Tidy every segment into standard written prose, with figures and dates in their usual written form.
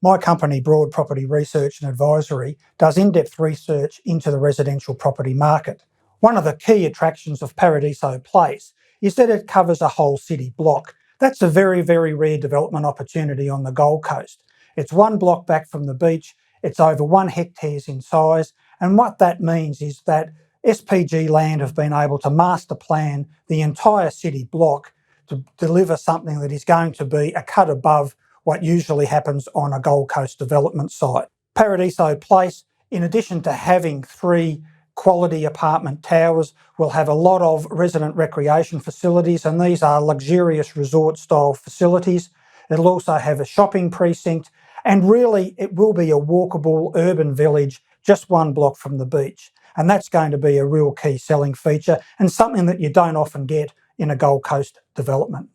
My company, Broad Property Research and Advisory, does in-depth research into the residential property market. One of the key attractions of Paradiso Place is that it covers a whole city block. That's a very, very rare development opportunity on the Gold Coast. It's one block back from the beach, it's over 1 hectare in size, and what that means is that SPG Land have been able to master plan the entire city block to deliver something that is going to be a cut above what usually happens on a Gold Coast development site. Paradiso Place, in addition to having 3 quality apartment towers, will have a lot of resident recreation facilities, and these are luxurious resort style facilities. It'll also have a shopping precinct, and really it will be a walkable urban village just 1 block from the beach. And that's going to be a real key selling feature and something that you don't often get in a Gold Coast development.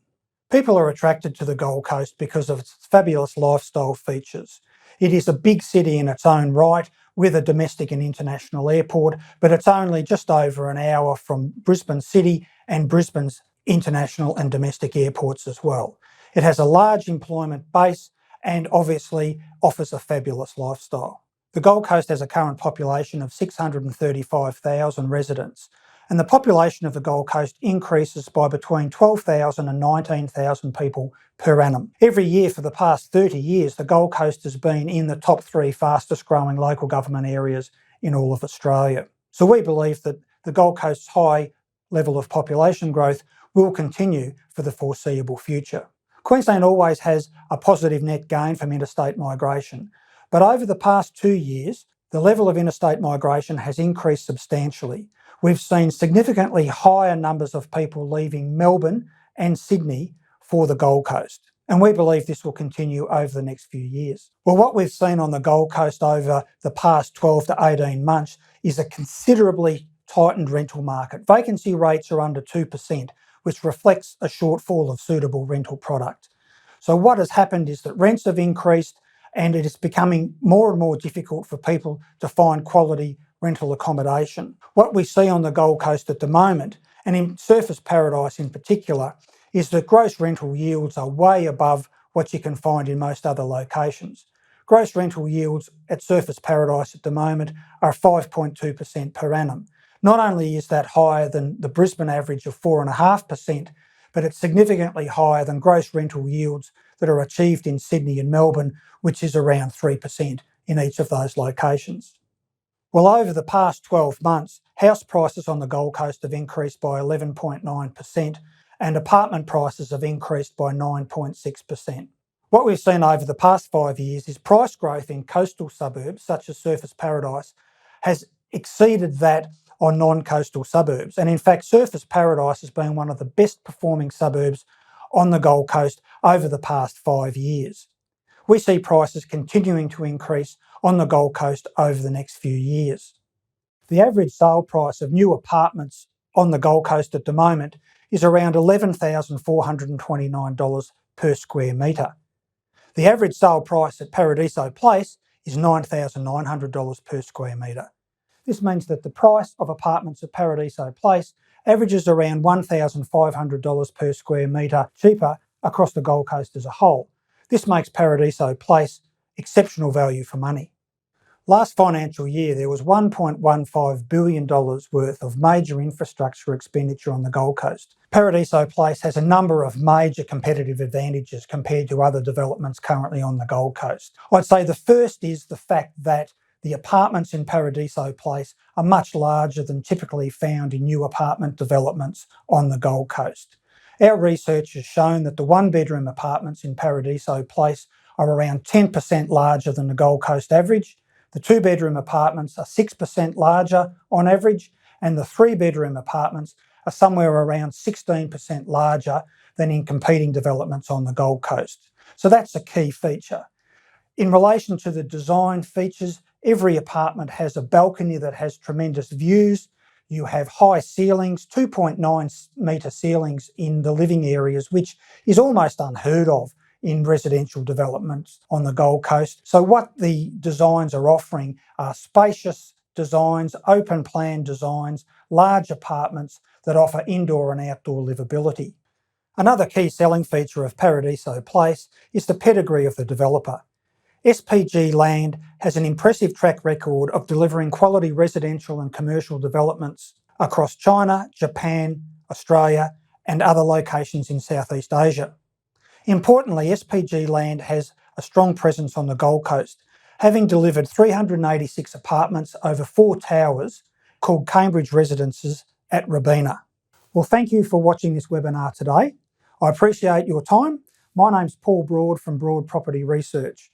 People are attracted to the Gold Coast because of its fabulous lifestyle features. It is a big city in its own right with a domestic and international airport, but it's only just over an hour from Brisbane City and Brisbane's international and domestic airports as well. It has a large employment base and obviously offers a fabulous lifestyle. The Gold Coast has a current population of 635,000 residents, and the population of the Gold Coast increases by between 12,000 and 19,000 people per annum. Every year for the past 30 years, the Gold Coast has been in the top 3 fastest growing local government areas in all of Australia. So we believe that the Gold Coast's high level of population growth will continue for the foreseeable future. Queensland always has a positive net gain from interstate migration, but over the past 2 years, the level of interstate migration has increased substantially. We've seen significantly higher numbers of people leaving Melbourne and Sydney for the Gold Coast, and we believe this will continue over the next few years. Well, what we've seen on the Gold Coast over the past 12 to 18 months is a considerably tightened rental market. Vacancy rates are under 2%, which reflects a shortfall of suitable rental product. So what has happened is that rents have increased, and it is becoming more and more difficult for people to find quality rental accommodation. What we see on the Gold Coast at the moment, and in Surfers Paradise in particular, is that gross rental yields are way above what you can find in most other locations. Gross rental yields at Surfers Paradise at the moment are 5.2% per annum. Not only is that higher than the Brisbane average of 4.5%, but it's significantly higher than gross rental yields that are achieved in Sydney and Melbourne, which is around 3% in each of those locations. Well, over the past 12 months, house prices on the Gold Coast have increased by 11.9% and apartment prices have increased by 9.6%. What we've seen over the past 5 years is price growth in coastal suburbs, such as Surfers Paradise, has exceeded that on non-coastal suburbs. And in fact, Surfers Paradise has been one of the best performing suburbs on the Gold Coast over the past 5 years. We see prices continuing to increase on the Gold Coast over the next few years. The average sale price of new apartments on the Gold Coast at the moment is around $11,429 per square metre. The average sale price at Paradiso Place is $9,900 per square metre. This means that the price of apartments at Paradiso Place averages around $1,500 per square metre cheaper across the Gold Coast as a whole. This makes Paradiso Place exceptional value for money. Last financial year, there was $1.15 billion worth of major infrastructure expenditure on the Gold Coast. Paradiso Place has a number of major competitive advantages compared to other developments currently on the Gold Coast. I'd say the first is the fact that the apartments in Paradiso Place are much larger than typically found in new apartment developments on the Gold Coast. Our research has shown that the 1-bedroom apartments in Paradiso Place are around 10% larger than the Gold Coast average. The 2-bedroom apartments are 6% larger on average, and the 3-bedroom apartments are somewhere around 16% larger than in competing developments on the Gold Coast. So that's a key feature. In relation to the design features, every apartment has a balcony that has tremendous views. You have high ceilings, 2.9 metre ceilings in the living areas, which is almost unheard of in residential developments on the Gold Coast. So what the designs are offering are spacious designs, open plan designs, large apartments that offer indoor and outdoor livability. Another key selling feature of Paradiso Place is the pedigree of the developer. SPG Land has an impressive track record of delivering quality residential and commercial developments across China, Japan, Australia, and other locations in Southeast Asia. Importantly, SPG Land has a strong presence on the Gold Coast, having delivered 386 apartments over 4 towers called Cambridge Residences at Robina. Well, thank you for watching this webinar today. I appreciate your time. My name's Paul Broad from Broad Property Research.